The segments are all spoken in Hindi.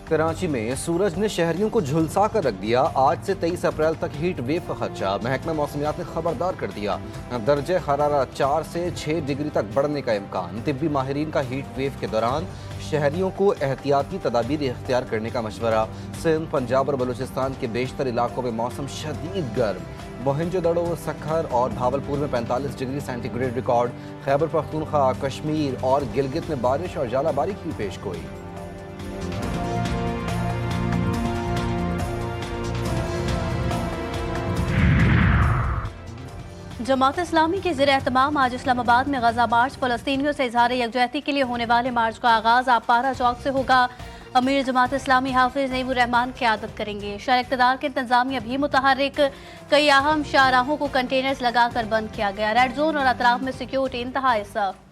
कराची में सूरज ने शहरियों को झुलसा कर रख दिया। आज से 23 अप्रैल तक हीट वेव का खदशा। महकमा मौसमियात ने खबरदार कर दिया। दर्जे हरारत 4 से 6 डिग्री तक बढ़ने का इम्कान। तिब्बी माहिरीन का हीट वेव के दौरान शहरियों को एहतियाती तदाबीर इख्तियार करने का मशवरा। सिंध, पंजाब और बलूचिस्तान के बेशतर इलाकों में मौसम शदीद गर्म। मोहनजोदड़ो, सखर और भावलपुर में 45 degree centigrade record. Khyber Pakhtunkhwa, Kashmir और गिलगित में बारिश और जालाबारी की पेशगोई। जमात इस्लामी के ज़ेर एहतमाम आज इस्लामाबाद में गजा मार्च, फलस्तीनियों से इजहार यकजहती के लिए होने वाले मार्च का आगाज आपारा चौक से होगा। अमीर जमात इस्लामी हाफिज नईमुर रहमान क़यादत करेंगे। शहर इक़्तिदार के इंतजामिया भी मुतहर्रिक। कई अहम शाहराहों को कंटेनर्स लगाकर बंद किया गया। रेड जोन और अतराफ में सिक्योरिटी इंतहाई सख्त।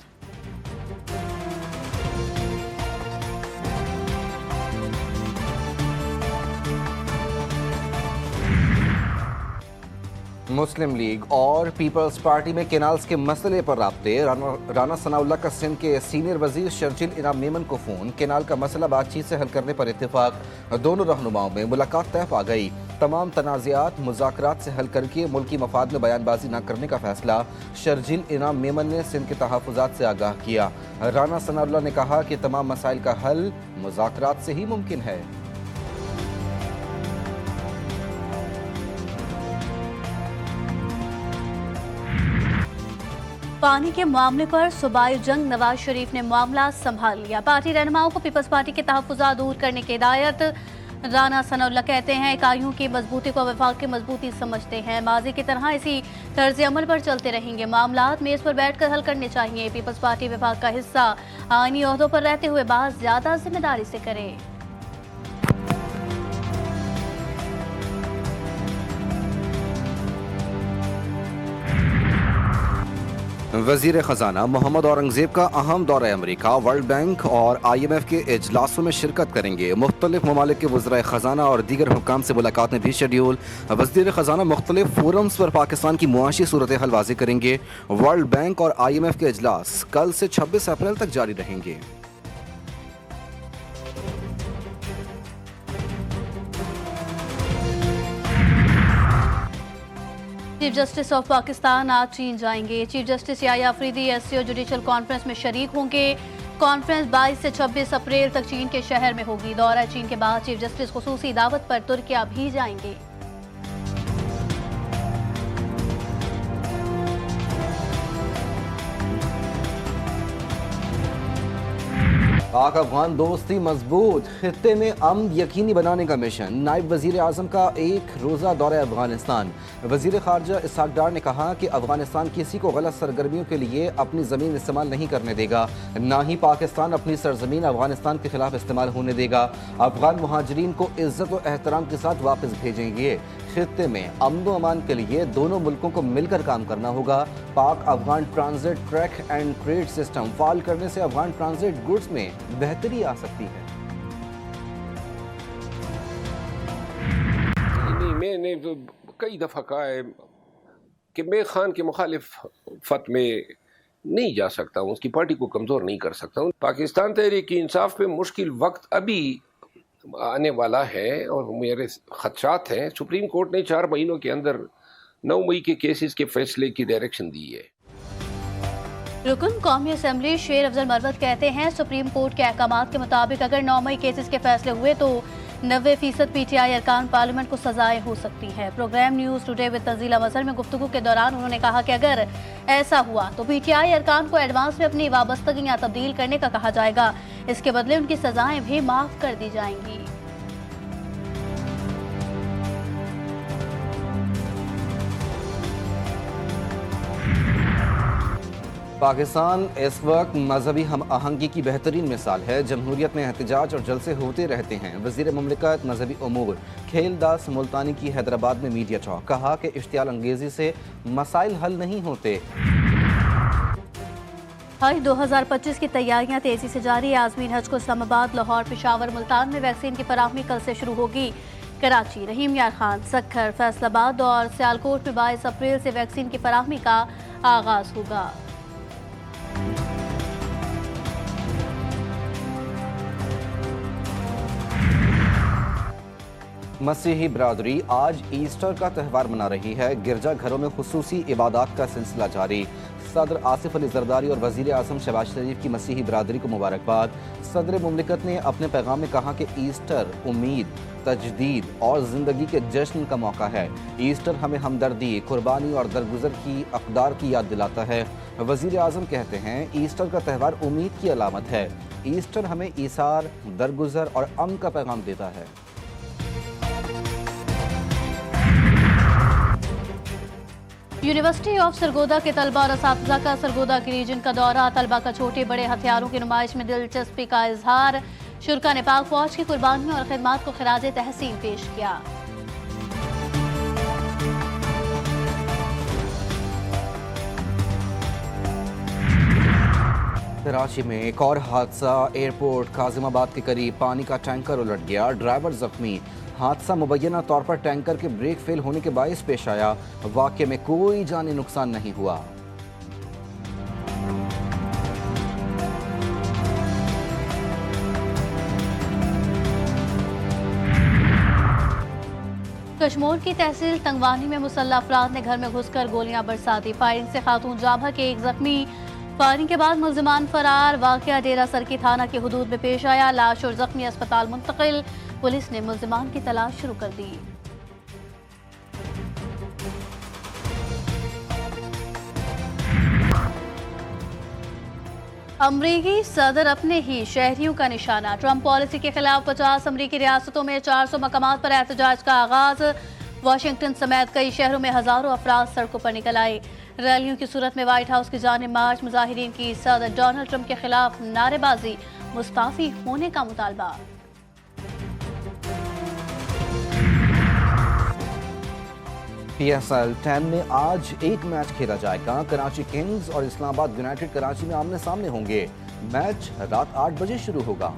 मुस्लिम लीग और पीपल्स पार्टी में केनाल्स के मसले पर राब्ते। राना सनाउल्लाह का सिंध के सीनियर वजीर शर्जिल इनाम मेमन को फोन। केनाल का मसला बातचीत से हल करने पर इत्तेफाक। दोनों रहनुमाओं में मुलाकात तय पा गई। तमाम तनाज़ात मुज़ाकरात से हल करके मुल्की मफाद में बयानबाजी न करने का फैसला। शर्जिल इनाम मेमन ने सिंध के तहफ़्फ़ुज़ात से आगाह किया। राना सनाउल्लाह ने कहा कि तमाम मसाइल का हल मुज़ाकरात से ही मुमकिन है। पानी के मामले पर सूबाई जंग नवाज शरीफ ने मामला संभाल लिया। पार्टी रहनुमाओं को पीपल्स पार्टी के तहफ़्फ़ुज़ात दूर करने की हिदायत। राना सनाउल्लाह कहते हैं इकाइयों की मजबूती को वफाक की मजबूती समझते हैं। माजी की तरह इसी तर्ज अमल पर चलते रहेंगे। मामलात मेज़ पर बैठकर हल करने चाहिए। पीपल्स पार्टी वफाक का हिस्सा आईनी ओहदों पर रहते हुए बात ज़्यादा जिम्मेदारी से करे। वज़ीर ख़ज़ाना मोहम्मद औरंगज़ेब का अहम दौरा अमरीका। वर्ल्ड बैंक और IMF के इजलासों में शिरकत करेंगे। मुख्तलिफ ममालिक के वज़राए ख़ज़ाना और दीगर हुक्काम से मुलाकातें भी शेड्यूल। वज़ीर ख़ज़ाना मुख्तलिफ फोरम्स पर पाकिस्तान की मुआशी सूरत हाल वाज़ेह करेंगे। वर्ल्ड बैंक और IMF के इजलास कल से 26 अप्रैल तक जारी रहेंगे। चीफ जस्टिस ऑफ पाकिस्तान आज चीन जाएंगे। Chief justice Yahya Afridi SCO judicial conference में शरीक होंगे। कॉन्फ्रेंस 22 से 26 अप्रैल तक चीन के शहर में होगी। दौरा चीन के बाद चीफ जस्टिस खुसूसी दावत पर तुर्किया भी जाएंगे। पाक अफगान दोस्ती मजबूत। खित्ते में अमन यकीनी बनाने का मिशन। नायब वजीर आजम का एक रोज़ा दौरा अफगानिस्तान। वजीर खारजा इसहाक डार ने कहा कि अफगानिस्तान किसी को गलत सरगर्मियों के लिए अपनी ज़मीन इस्तेमाल नहीं करने देगा। ना ही पाकिस्तान अपनी सरजमीन अफगानिस्तान के खिलाफ इस्तेमाल होने देगा। अफगान मुहाजिरीन को इज्जत और एहतराम के साथ वापस भेजेंगे। खित्ते में अमन व अमान के लिए दोनों मुल्कों को मिलकर काम करना होगा। Pak Afghan transit track and trade system fall करने से अफगान ट्रांजिट गुड्स में बेहतरी आ सकती है। मैंने कई दफ़ा कहा है कि मैं खान के मुखालिफत में नहीं जा सकता हूँ, उसकी पार्टी को कमज़ोर नहीं कर सकता हूँ। पाकिस्तान तहरीक इंसाफ पे मुश्किल वक्त अभी आने वाला है और मेरे खदशात हैं। सुप्रीम कोर्ट ने 4 महीनों के अंदर 9 मई के केसेस के फैसले की डायरेक्शन दी है। रुकन कौमी असम्बली शेर अफजल मरवत कहते हैं सुप्रीम कोर्ट के अहकामात के मुताबिक अगर 9 मई केसेस के फैसले हुए तो 90% PTI अरकान पार्लियामेंट को सजाएं हो सकती है। Program news today with Tanzila Mazhar में गुफ्तगू के दौरान उन्होंने कहा कि अगर ऐसा हुआ तो PTI अरकान को एडवांस में अपनी वाबस्तगियां तब्दील करने का कहा जाएगा। इसके बदले उनकी सजाएं भी माफ कर दी जाएंगी। पाकिस्तान इस वक्त मजहबी हम आहंगी की बेहतरीन मिसाल है। जमहूरियत में एहतजाज और जलसे होते रहते हैं। वज़ीर मुमलिकत मजहबी उमूर खेलदास मुल्तानी की हैदराबाद में मीडिया टॉक। कहा कि इश्तियाल अंगेजी से मसाइल हल नहीं होते। हज 2025 की तैयारियां तेजी से जारी है। आज़मीन हज को इस्लामाबाद, लाहौर, पेशावर, मुल्तान में वैक्सीन की फराहमी कल से शुरू होगी। कराची, रहीम यार खान, सक्खर, फैसलाबाद और सियालकोट में 22 अप्रैल से वैक्सीन की फराहमी का आगाज होगा। मसीही बरादरी आज ईस्टर का त्यौहार मना रही है। गिरजाघरों में खुसूसी इबादत का सिलसिला जारी। सदर आसिफ अली जरदारी और वजीर आजम शहबाज शरीफ की मसीही बरादरी को मुबारकबाद। सदर मुमलिकत ने अपने पैगाम में कहा कि ईस्टर उम्मीद, तजदीद और ज़िंदगी के जश्न का मौका है। ईस्टर हमें हमदर्दी, कुर्बानी और दरगुजर की अक़दार की याद दिलाता है। वजीर आजम कहते हैं ईस्टर का त्यौहार उम्मीद की अलामत है। ईस्टर हमें ईसार, दरगुजर और अमन का पैगाम देता है। यूनिवर्सिटी ऑफ सरगोदा के तलबा और असातिज़ा का सरगोदा के रीजन का दौरा। तलबा का छोटे बड़े हथियारों की नुमाइश में दिलचस्पी का इजहार। शुरा ने पाक फौज की कुर्बानियों और खिदमात को खिराज तहसीन पेश किया। कराची में एक और हादसा। एयरपोर्ट काजिमाबाद के करीब पानी का टैंकर उलट गया, ड्राइवर जख्मी। हादसा मुबैना तौर पर टैंकर के ब्रेक फेल होने के बायस पेश आया। वाक़े में कोई जानी नुकसान नहीं हुआ। कशमोर की तहसील तंगवानी में मुसल्लह अफराद ने घर में घुसकर गोलियां बरसाती। फायरिंग से खातून जाबा के एक जख्मी। फायरिंग के बाद मुल्जिमान फरार। वाक़या डेरा सरकी थाना के हुदूद में पेश आया। लाश और जख्मी अस्पताल मुंतकिल। पुलिस ने मुल्जिमान की तलाश शुरू कर दी। अमरीकी सदर अपने ही शहरियों का निशाना। ट्रंप पॉलिसी के खिलाफ 50 अमरीकी रियासतों में 400 मकामात पर एहतजाज का आगाज। वाशिंगटन समेत कई शहरों में हजारों अफराद सड़कों पर निकल आए। रैलियों की सूरत में व्हाइट हाउस की जानिब मार्च। मुजाहिरीन की सदर डोनाल्ड ट्रंप के खिलाफ नारेबाजी। मुस्ताफी होने का मुतालबा। PSL 10 में आज एक मैच खेला जाएगा। कराची किंग्स और इस्लामाबाद यूनाइटेड कराची में आमने सामने होंगे। मैच रात 8 बजे शुरू होगा।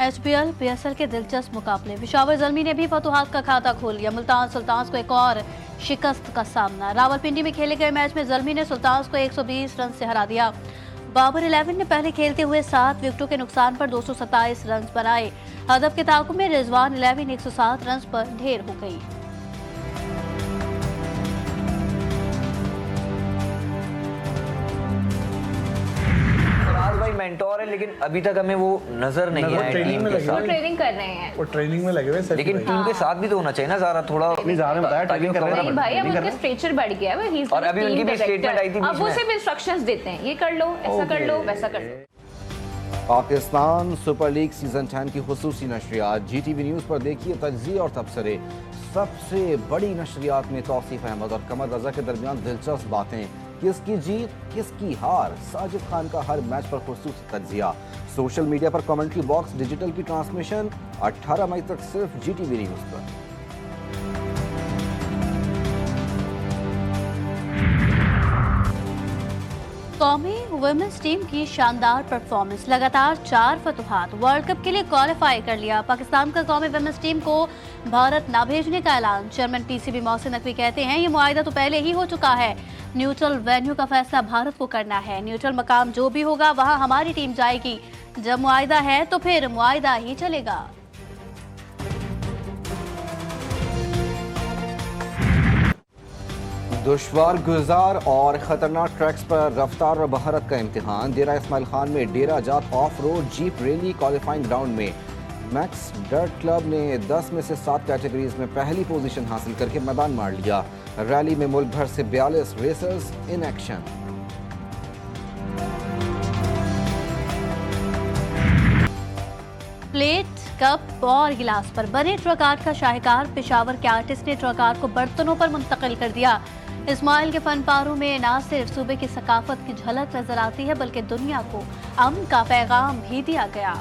HPL PSL के दिलचस्प मुकाबले। पेशावर ज़ल्मी ने भी फतुहात का खाता खोल लिया। मुल्तान सुल्तान्स को एक और शिकस्त का सामना। रावलपिंडी में खेले गए मैच में ज़ल्मी ने सुल्तान्स को 120 रन से हरा दिया। बाबर 11 ने पहले खेलते हुए 7 विकेटों के नुकसान पर 227 रन बनाए। हदफ के ताकुब में रिजवान 11 107 रन पर ढेर हो गई। भाई मेंटोर है, लेकिन अभी तक हमें वो नजर नहीं आया। ट्रेनिंग में लगे, वो ट्रेनिंग कर रहे हैं, वो ट्रेनिंग में लगे हुए। लेकिन टीम के साथ भी तो होना चाहिए ना। ज़रा थोड़ा बताया ट्रेनिंग कर रहे नहीं भाई, अब उनका स्ट्रेचर बढ़ गया है। और अभी उनकी भी स्टेटमेंट आई थी, अब वो सिर्फ इंस्ट्रक्शंस देते हैं, ये कर लो, ऐसा कर लो, वैसा कर लो। पाकिस्तान सुपर लीग सीजन 10 की खुसूसी नशरियात GTV न्यूज़ पर देखिए तज्ज़िये और तबसरे। सबसे बड़ी नशरियात में तौसीफ अहमद और कमर रजा के दरमियान दिलचस्प बातें। किसकी जीत किसकी हार, साजिद खान का हर मैच पर खुसूसी तज्ज़िया। सोशल मीडिया पर कमेंट्री बॉक्स, डिजिटल की ट्रांसमिशन 18 मई तक सिर्फ GTV न्यूज़ पर। कौमी वुमेन्स टीम की शानदार परफॉर्मेंस। लगातार 4 फतुहात। वर्ल्ड कप के लिए क्वालिफाई कर लिया। पाकिस्तान का कौमी वुमेन्स टीम को भारत ना भेजने का ऐलान। चेयरमैन PCB मोहसिन नकवी कहते हैं ये मुआहिदा तो पहले ही हो चुका है। न्यूट्रल वेन्यू का फैसला भारत को करना है। न्यूट्रल मकाम जो भी होगा वहां हमारी टीम जाएगी। जब मुआहिदा है तो फिर मुआहिदा ही चलेगा। दुश्वार गुजार और खतरनाक ट्रैक्स पर रफ्तार और महारत का इम्तिहान। डेरा इस्माइल खान में डेरा जात of road jeep rally qualifying ground में मैक्स डर्ट क्लब ने 10 में से 7 कैटेगरीज में पहली पोजीशन हासिल करके मैदान मार लिया। रैली में मुल्क भर से 42 racers in action. Plate, cup और गिलास पर बने ट्रक आर्ट का शाहकार। पेशावर के आर्टिस्ट ने ट्रक आर्ट को बर्तनों पर मुंतकिल कर दिया। इस्माइल के फनपारों में न सिर्फ सूबे की सकाफत की झलक नजर आती है बल्कि दुनिया को अमन का पैगाम भी दिया गया।